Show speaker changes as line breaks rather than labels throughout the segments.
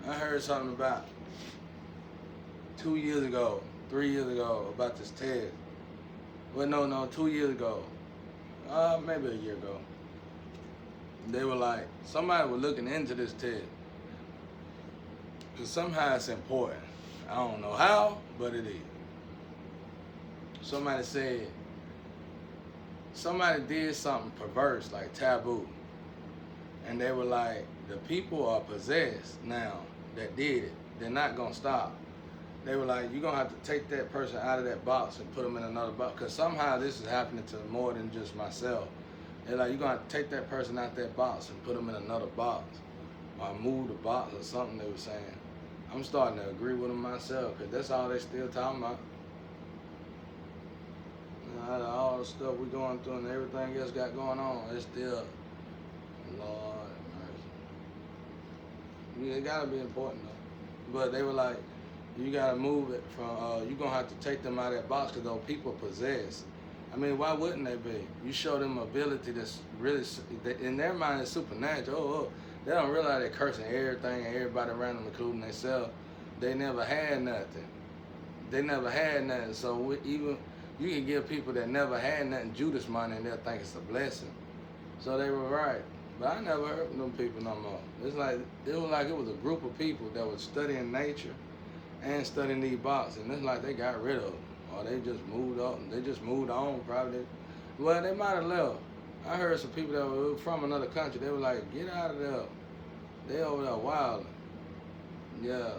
I heard something about 2 years ago, 3 years ago about this test. Well, no, 2 years ago, maybe a year ago. They were like, somebody was looking into this test because somehow it's important. I don't know how, but it is. Somebody said somebody did something perverse, like taboo, and they were like, the people are possessed now that did it. They're not gonna stop. They were like, you're gonna have to take that person out of that box and put them in another box, because somehow this is happening to more than just myself. They're like, you're gonna have to take that person out that box and put them in another box, or move the box or something. They were saying. I'm starting to agree with them myself, because that's all they still talking about. Out of all the stuff we're going through and everything else got going on, it's still, Lord mercy. It gotta be important though. But they were like, you gotta move it from, you're gonna have to take them out of that box because those people possess. I mean, why wouldn't they be? You show them ability that's really, in their mind, it's supernatural. They don't realize they're cursing everything and everybody around them, including themselves. They never had nothing. They never had nothing. So even you can give people that never had nothing Judas money and they'll think it's a blessing. So they were right. But I never heard from them people no more. It was like it was a group of people that was studying nature and studying these boxes. And it's like they got rid of them. Or they just moved up. They just moved on probably. Well, they might have left. I heard some people that were from another country. They were like, get out of there. They over there wilding. Yeah.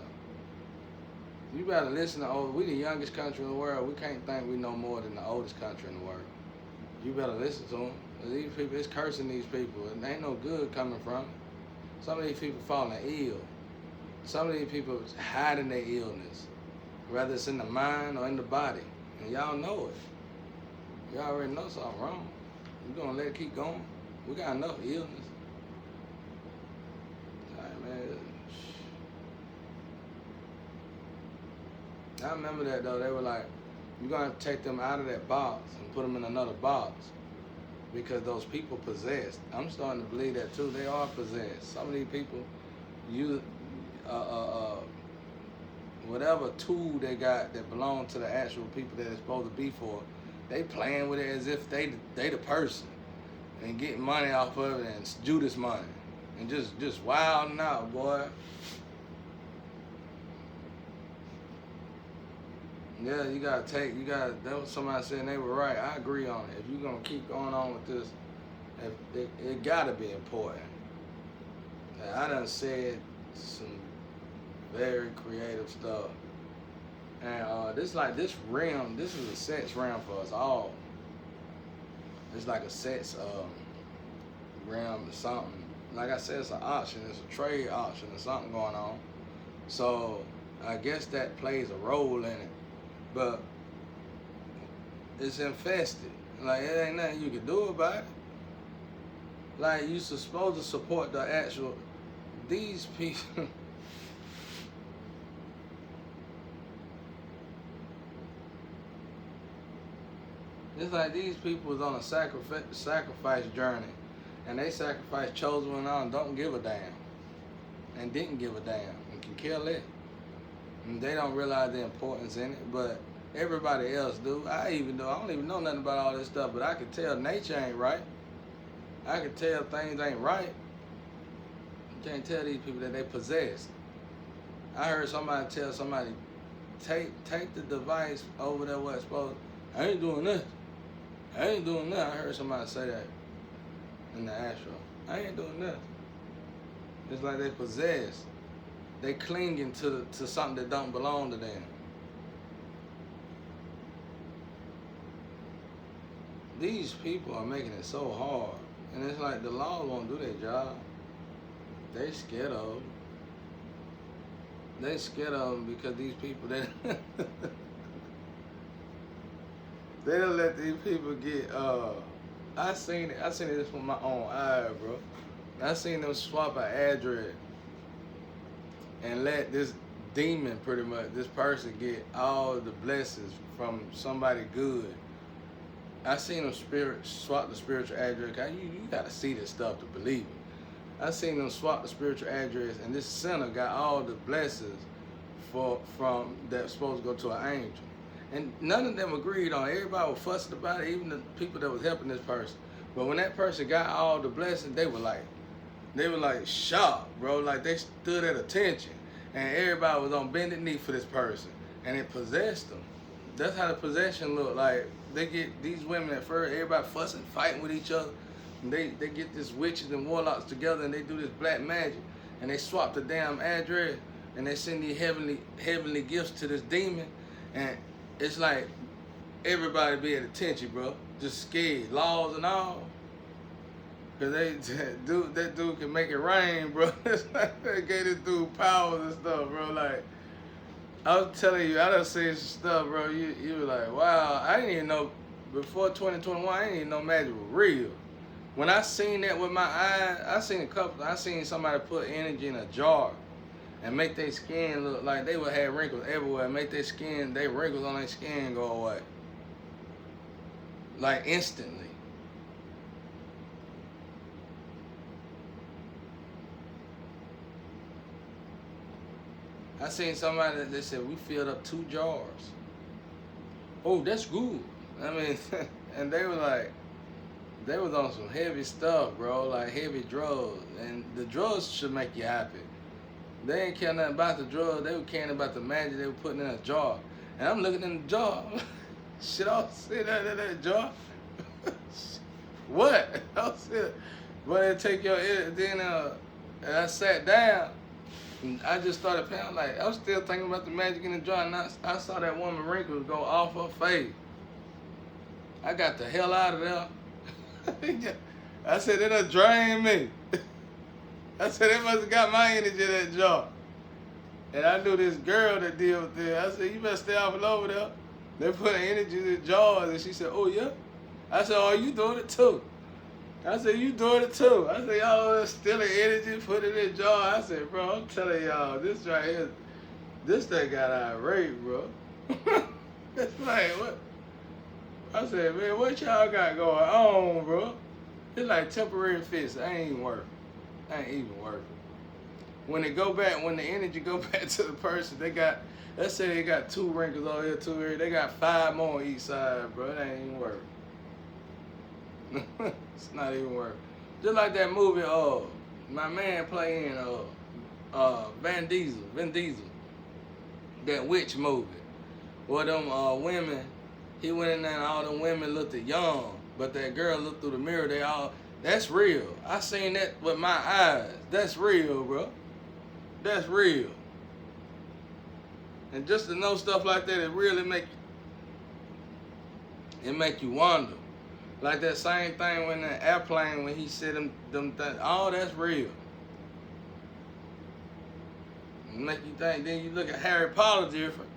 You better listen to we the youngest country in the world. We can't think we know more than the oldest country in the world. You better listen to them. These people, it's cursing these people. And ain't no good coming from it. Some of these people falling ill. Some of these people hiding their illness. Whether it's in the mind or in the body. And y'all know it. Y'all already know something wrong. You gonna let it keep going? We got enough illness. All right, man. I remember that though. They were like, you're gonna have to take them out of that box and put them in another box because those people possessed. I'm starting to believe that too. They are possessed. Some of these people use whatever tool they got that belong to the actual people that it's supposed to be for. They playing with it as if they the person and getting money off of it and Judas money and just wilding out, boy. Yeah, that was somebody saying they were right. I agree on it. If you're going to keep going on with this, it got to be important. I done said some very creative stuff. And this realm, this is a sex realm for us all. It's like a sex realm or something. Like I said, it's an auction. It's a trade auction or something going on. So I guess that plays a role in it. But it's infested. Like, it ain't nothing you can do about it. Like, you supposed to support the actual, these people. It's like these people was on a sacrifice journey. And they sacrificed chosen one on, don't give a damn. And didn't give a damn. And can kill it. And they don't realize the importance in it, but everybody else do. I don't even know nothing about all this stuff, but I can tell nature ain't right. I can tell things ain't right. You can't tell these people that they possess. I heard somebody tell somebody, take the device over there where it's supposed to. I ain't doing this. I ain't doing that. I heard somebody say that in the astro. I ain't doing that. It's like they possessed. They clinging to something that don't belong to them. These people are making it so hard. And it's like the law won't do their job. They scared of them. They scared of them because these people, they don't let these people get, I seen this with my own eye, bro. I seen them swap an address and let this demon, pretty much, this person get all the blessings from somebody good. I seen them swap the spiritual address. You gotta see this stuff to believe it. I seen them swap the spiritual address, and this sinner got all the blessings from that's supposed to go to an angel. And none of them agreed on it. Everybody was fussing about it, even the people that was helping this person. But when that person got all the blessings, they were like shocked, bro. Like they stood at attention. And everybody was on bended knee for this person. And it possessed them. That's how the possession look like. They get these women at first, everybody fussing, fighting with each other. And they get these witches and warlocks together and they do this black magic. And they swap the damn address and they send these heavenly gifts to this demon. And it's like everybody be at attention, bro. Just scared, laws and all. Cause that dude can make it rain, bro. They gave this dude powers and stuff, bro. Like, I was telling you, I done seen some stuff, bro. You were like, wow, I didn't even know, before 2021, I didn't even know magic was real. When I seen that with my eyes, I seen somebody put energy in a jar and make their skin look like they would have wrinkles everywhere, make their wrinkles on their skin go away. Like instantly. I seen somebody that they said, we filled up 2 jars. Oh, that's good. I mean, and they were like, they was on some heavy stuff, bro, like heavy drugs. And the drugs should make you happy. They ain't care nothing about the drugs. They were caring about the magic they were putting in a jar. And I'm looking in the jar. Shit, I don't see that in that jar. What? I don't see it. But they take your ear, then and I sat down. And I just started paying, like, I was still thinking about the magic in the jar, and I saw that woman wrinkles go off her face. I got the hell out of there. I said, they done drained me. I said, they must have got my energy in that jar. And I knew this girl that deal with it. I said, you better stay off and over there. They put energy in the jars, and she said, oh, yeah? I said, oh, you doing it too? I said, you doing it too. I said, y'all stealing energy, put it in a jar. I said, bro, I'm telling y'all, this right here, this thing got irate, bro. It's like, what? I said, man, what y'all got going on, bro? It's like temporary fix. I ain't even working. I ain't even working. When they go back, when the energy go back to the person, let's say they got 2 wrinkles over here, 2 here, they got 5 more on each side, bro. It ain't even working. It's not even working. Just like that movie, my man playing Vin Diesel, that witch movie. Where them women, he went in there and all them women looked young, but that girl looked through the mirror, that's real. I seen that with my eyes. That's real, bro. That's real. And just to know stuff like that, it really make you wonder. Like that same thing when the airplane, when he said them things, oh, that's real. It make you think, then you look at Harry Potter different.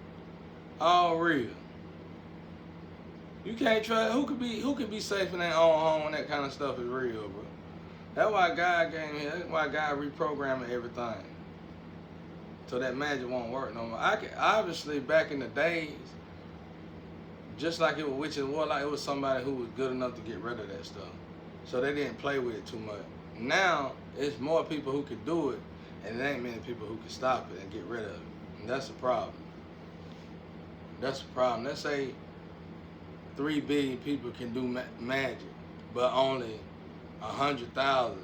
All real. You can't trust, who could be safe in their own home when that kind of stuff is real, bro? That's why God came here, that's why God reprogramming everything. So that magic won't work no more. Obviously back in the days, just like it was witches and warlock, it was somebody who was good enough to get rid of that stuff. So they didn't play with it too much. Now, it's more people who can do it, and it ain't many people who can stop it and get rid of it. And that's the problem. That's the problem. Let's say 3 billion people can do magic, but only 100,000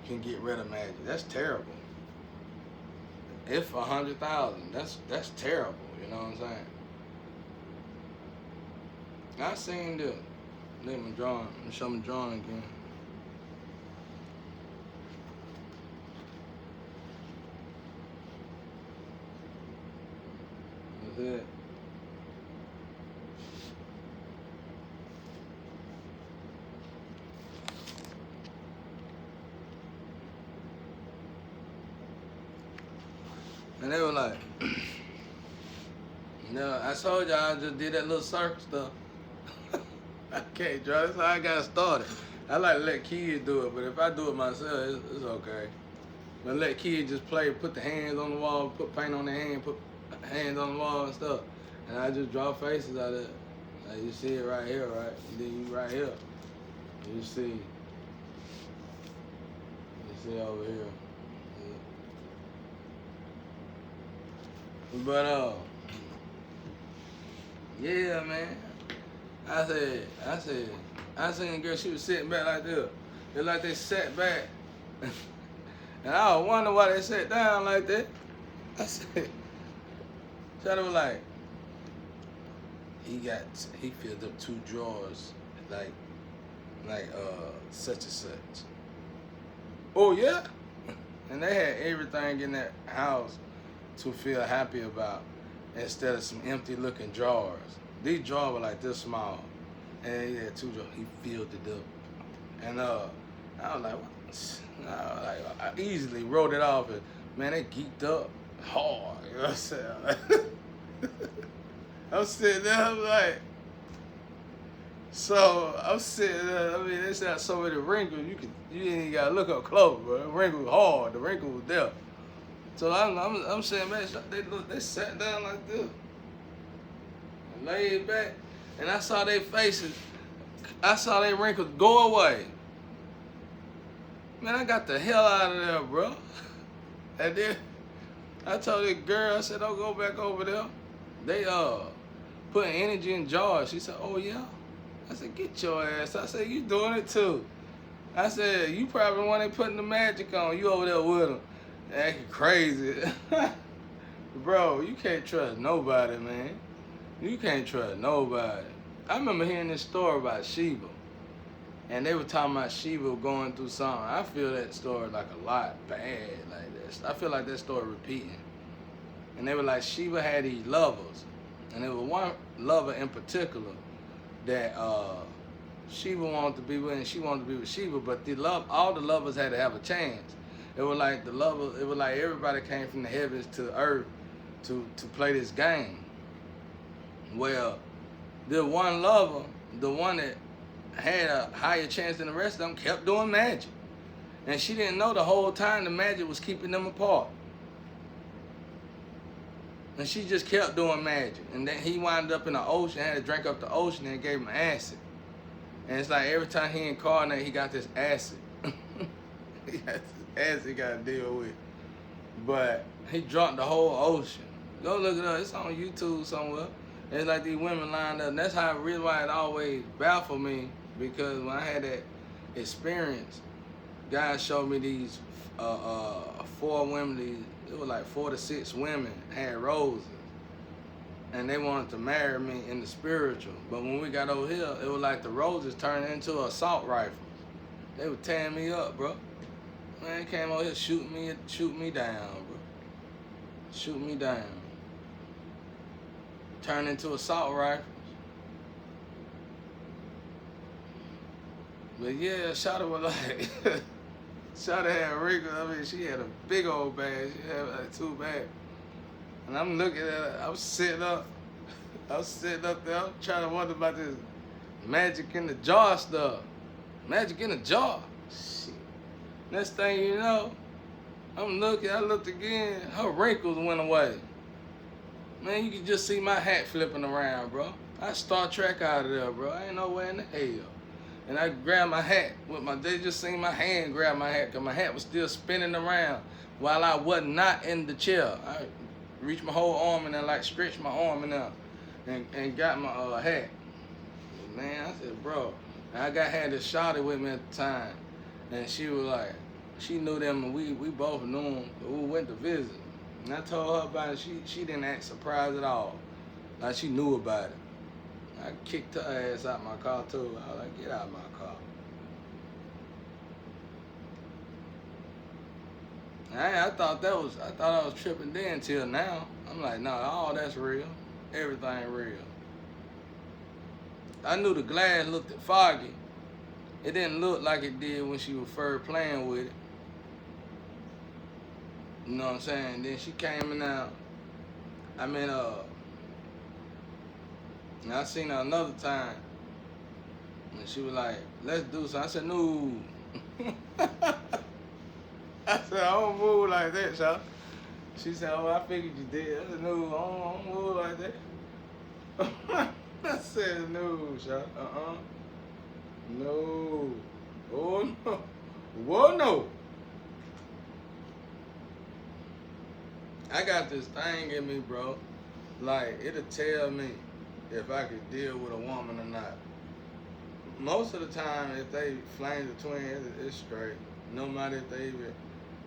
can get rid of magic. That's terrible. If 100,000, that's terrible, you know what I'm saying? I seen this. Let me drawing. Let me show me drawing again. That's it. And they were like, I told y'all I just did that little circle stuff. I can't draw. That's how I got started. I like to let kids do it, but if I do it myself, it's okay. But let kids just play, put the hands on the wall, put paint on their hand, put hands on the wall and stuff. And I just draw faces out of it. Like you see it right here, right? And then you right here. You see See over here. But yeah, man. I seen a girl. She was sitting back like this. It's like they sat back, and I was wondering why they sat down like that. I said, Shadow was like, he filled up 2 drawers, like such and such. Oh yeah, and they had everything in that house to feel happy about, instead of some empty looking drawers. These drawers were like this small, and he had 2 drawers. He filled it up, and I was like, what? I easily wrote it off. And man, they geeked up hard. You know what I'm saying? I'm sitting there, I'm like, so I'm sitting there. I mean, it's not so many wrinkles. You didn't even gotta look up close, bro. The wrinkle was hard. The wrinkle was there. So I'm saying, man, they sat down like this, and laid back, and I saw their faces. I saw their wrinkles go away. Man, I got the hell out of there, bro. And then I told this girl, I said, don't go back over there. They putting energy in jars. She said, oh yeah? I said, get your ass. I said, you doing it too. I said, you probably the one they putting the magic on. You over there with them, acting crazy. Bro, you can't trust nobody, man. You can't trust nobody. I remember hearing this story about Sheba. And they were talking about Sheba going through something. I feel that story like a lot bad like this. I feel like that story repeating. And they were like, Sheba had these lovers. And there was one lover in particular that Sheba wanted to be with, and she wanted to be with Sheba, but all the lovers had to have a chance. It was like everybody came from the heavens to the earth to play this game. Well, the one lover, the one that had a higher chance than the rest of them, kept doing magic. And she didn't know the whole time the magic was keeping them apart. And she just kept doing magic. And then he wound up in the ocean, had to drink up the ocean, and gave him acid. And it's like every time he incarnated, he got this acid. He got this acid he got to deal with. But he drunk the whole ocean. Go look it up. It's on YouTube somewhere. It's like these women lined up. And that's how really why it always baffled me, because when I had that experience, God showed me these 4 women. It was like 4 to 6 women had roses, and they wanted to marry me in the spiritual. But when we got over here, it was like the roses turned into assault rifles. They were tearing me up, bro. Man, they came over here shoot me down, bro. Shoot me down. Turned into assault rifles. But yeah, Shawty was like, Shawty had wrinkles. I mean, she had a big old bag. She had like 2 bags. And I'm looking at her. I'm sitting up there. I'm trying to wonder about this magic in the jar stuff. Magic in the jar. Shit. Next thing you know, I looked again. Her wrinkles went away. Man, you could just see my hat flipping around, bro. I Star Trek out of there, bro. I ain't nowhere in the hell. And I grabbed my hat they just seen my hand grab my hat, because my hat was still spinning around while I was not in the chair. I reached my whole arm in there, like stretched my arm in there, and got my hat. Man, I said, bro, and I had this shawty with me at the time, and she was like, she knew them, and we both knew them, but we went to visit. And I told her about it. She didn't act surprised at all. Like she knew about it. I kicked her ass out my car too. I was like, get out of my car. I thought I was tripping then till now. I'm like, no, all that's real. Everything real. I knew the glass looked foggy. It didn't look like it did when she was first playing with it. You know what I'm saying? Then she came in out. And I seen her another time, and she was like, let's do something. I said, no. I said, I don't move like that, y'all. She said, oh, I figured you did. I said, no, I don't move like that. I said, no, y'all. No. Oh, no. Whoa, no. I got this thing in me, bro. Like, it'll tell me if I could deal with a woman or not. Most of the time, if they flame the twin, it's straight. No matter if they even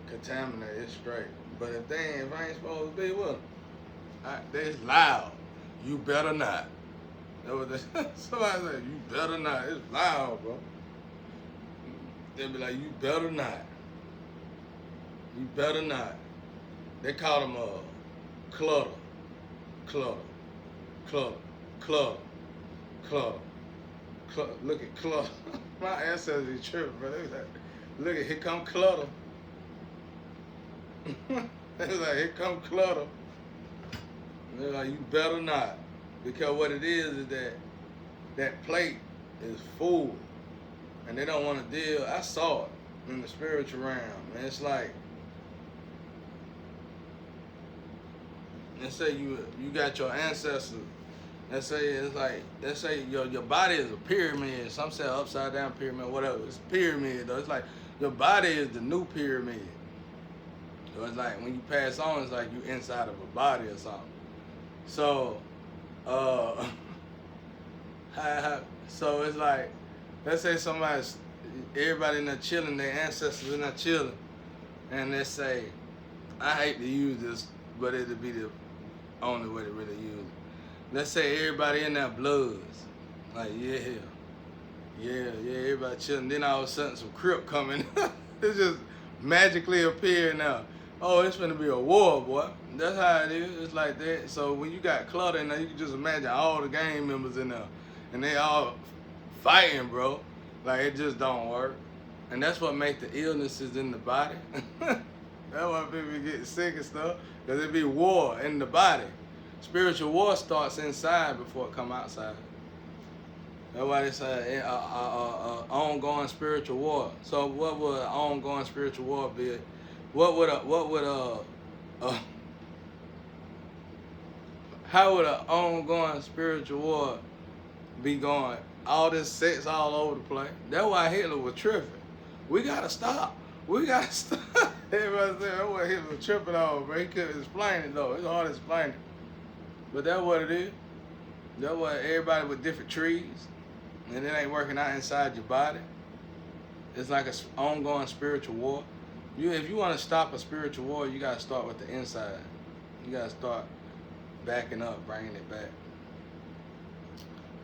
contaminate, it's straight. But if I ain't supposed to be with them, it's loud. You better not. That was somebody said, you better not. It's loud, bro. They'll be like, you better not. You better not. They call them clutter, clutter, clutter, clutter, clutter. Look at clutter. My ancestors be tripping, bro. They was like, look at, here come clutter. They was like, here come clutter. And they're like, you better not. Because what it is that plate is full. And they don't want to deal. I saw it in the spiritual realm. And it's like, let's say you got your ancestors. Let's say it's like, let's say your body is a pyramid. Some say upside down pyramid, whatever. It's a pyramid though. It's like your body is the new pyramid. So it's like when you pass on, it's like you inside of a body or something. So, so it's like, let's say everybody in there chilling, their ancestors in there chilling, and they say, I hate to use this, but it'll be the only way to really use it. Let's say everybody in there bloods. Like, yeah, everybody chilling. Then all of a sudden some Crip coming. It just magically appear now. Oh, it's gonna be a war, boy. That's how it is. It's like that. So when you got clutter in there, you can just imagine all the gang members in there. And they all fighting, bro. Like, it just don't work. And that's what makes the illnesses in the body. That's why people get sick and stuff. Because it be war in the body. Spiritual war starts inside before it come outside. That's why they say ongoing spiritual war. So what would an ongoing spiritual war be? How would an ongoing spiritual war be going? All this sex all over the place. That's why Hitler was tripping. We gotta stop. We gotta stop. Everybody said that's what Hitler was tripping on, bro. He couldn't explain it though. It's hard to explain it. But that's what it is. That's what everybody with different trees, and it ain't working out inside your body. It's like an ongoing spiritual war. If you want to stop a spiritual war, you got to start with the inside. You got to start backing up, bringing it back.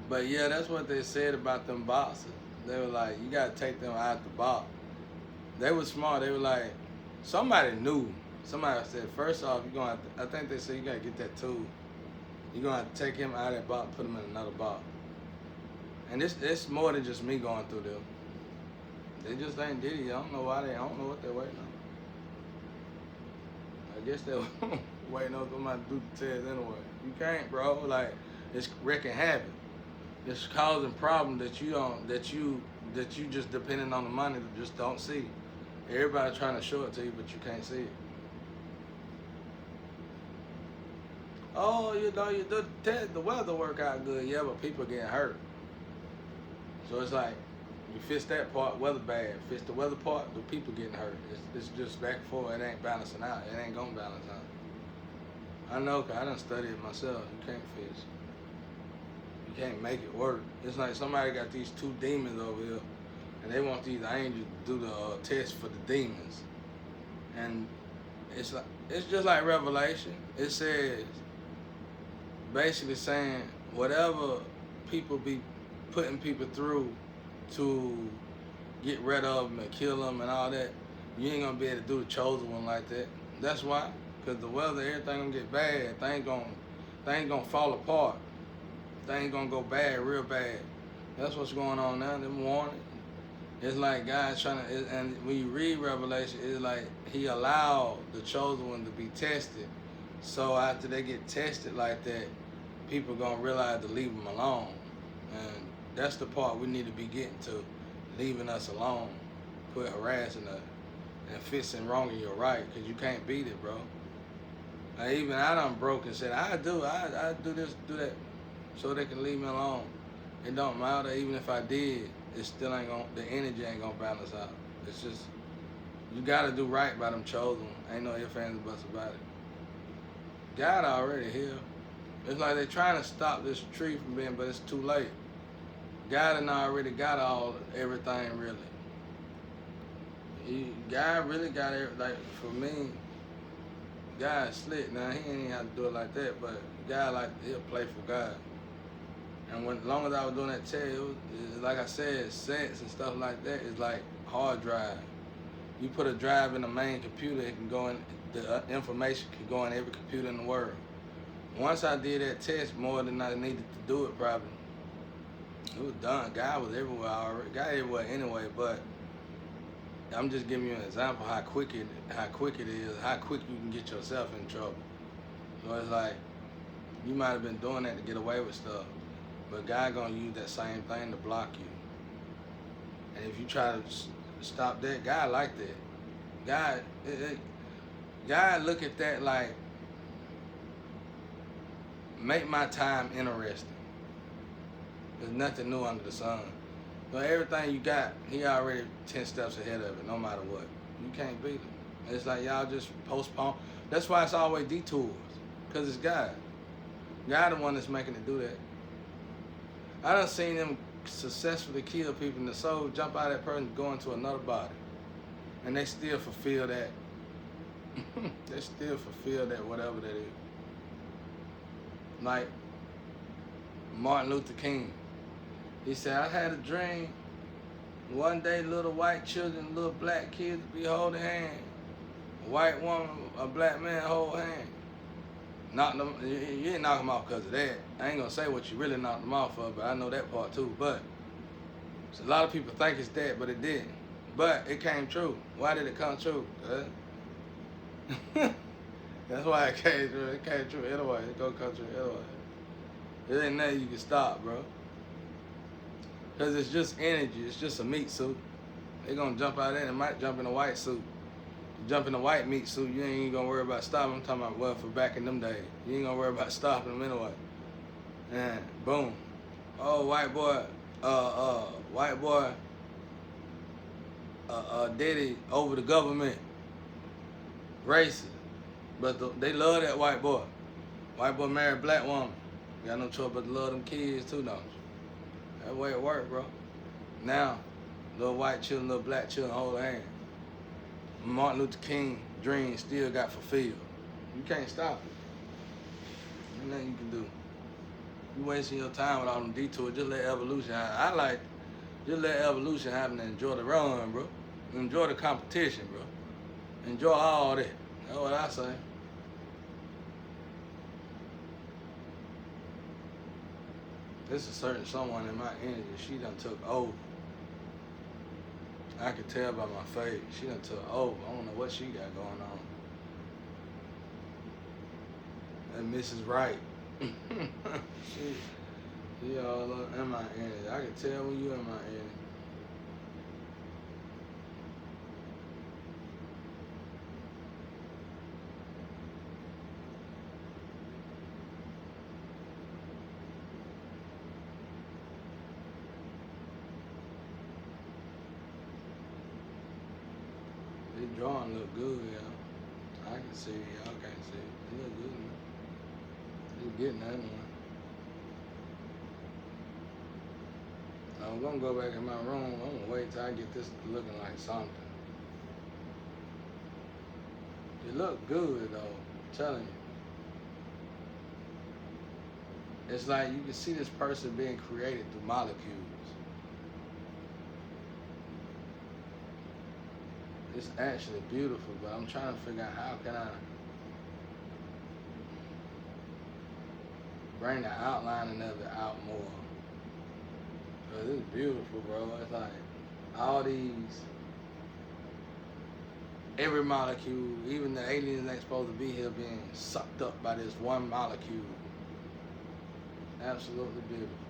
But yeah, that's what they said about them boxers. They were like, you got to take them out the box. They were smart. They were like, somebody knew. Somebody said, first off, you're going to, I think they said you got to get that tool. You're going to have to take him out of that box, put him in another box. And it's more than just me going through them. They just ain't did it. I don't know why I don't know what they're waiting on. I guess they're waiting on somebody to do the test anyway. You can't, bro. Like, it's wreaking havoc. It's causing problems that you just depending on the money that just don't see. Everybody trying to show it to you, but you can't see it. Oh, you know, you do the test, the weather work out good, yeah, but people getting hurt. So it's like, you fix that part, weather bad. Fix the weather part, the people getting hurt. It's just back and forth. It ain't balancing out. It ain't gonna balance out. I know, 'cause I done studied it myself. You can't fix. You can't make it work. It's like somebody got these two demons over here, and they want these angels to do the test for the demons. And it's just like Revelation. It says, basically saying, whatever people be putting people through to get rid of them and kill them and all that, you ain't gonna be able to do the chosen one like that. That's why, because the weather, everything gonna get bad. Things gonna fall apart. Things gonna go bad, real bad. That's what's going on now. Them warning. It's like God's trying to, and when you read Revelation, it's like He allowed the chosen one to be tested. So after they get tested like that, people gonna realize to leave them alone. And that's the part we need to be getting to, leaving us alone, quit harassing us, and fixing wrong in your right, because you can't beat it, bro. Like, even I done broke and said, I do this, do that, so they can leave me alone. It don't matter, even if I did, it still ain't gonna, the energy ain't gonna balance out. It's just, you gotta do right by them chosen. Ain't no ifs, ands, or buts about it. God already here. It's like they trying to stop this tree from being, but it's too late. God done already got everything really. God really got everything. Like for me, God slick. Now he ain't have to do it like that, but God he'll play for God. And as long as I was doing that test, it was like I said, sex and stuff like that is like hard drive. You put a drive in the main computer, it can go in. The information can go in every computer in the world. Once I did that test more than I needed to do it, probably it was done. God was everywhere already. God everywhere anyway, but I'm just giving you an example how quick it is, how quick you can get yourself in trouble. So it's like you might have been doing that to get away with stuff, but God gonna use that same thing to block you. And if you try to stop that, God like that. God look at that like, make my time interesting. There's nothing new under the sun. So everything you got, he already 10 steps ahead of it, no matter what. You can't beat him. It's like y'all just postpone. That's why it's always detours, because it's God. God the one that's making it do that. I done seen them successfully kill people and the soul jump out of that person, go into another body. And they still fulfill that. They still fulfill that, whatever that is. Like Martin Luther King. He said, I had a dream. One day little white children, little black kids be holding hands. A white woman, a black man hold hands. Knock them, you didn't knock them off because of that. I ain't gonna say what you really knocked them off of, but I know that part too. But so a lot of people think it's that, but it didn't. But it came true. Why did it come true? That's why it came true. It came true anyway. It gonna come true anyway. It ain't nothing you can stop, bro. Because it's just energy. It's just a meat suit. They gonna jump out there and might jump in a white suit. You jump in a white meat suit, you ain't even gonna worry about stopping. I'm talking about, well, for back in them days. You ain't gonna worry about stopping them anyway. And boom. Oh, white boy, daddy over the government. Racist. But they love that white boy. White boy married a black woman. Got no choice but to love them kids too, don't you? That's the way it work, bro. Now, little white children, little black children hold hands. Martin Luther King dream still got fulfilled. You can't stop it. There's nothing you can do. You wasting your time with all them detours. Just let evolution happen. Just let evolution happen and enjoy the run, bro. Enjoy the competition, bro. Enjoy all that. That's what I say. There's a certain someone in my energy, she done took over. I can tell by my face, she done took over. I don't know what she got going on. And Mrs. Wright. she all up in my energy. I can tell when you in my energy. This drawing look good, y'all. I can see it, y'all can't see it. It look good, man. You getting that one. I'm gonna go back in my room. I'm gonna wait till I get this looking like something. It look good though, I'm telling you. It's like you can see this person being created through molecules. It's actually beautiful, but I'm trying to figure out how can I bring the outlining of it out more. Cause it's beautiful, bro. It's like all these, every molecule, even the aliens ain't supposed to be here, being sucked up by this one molecule. Absolutely beautiful.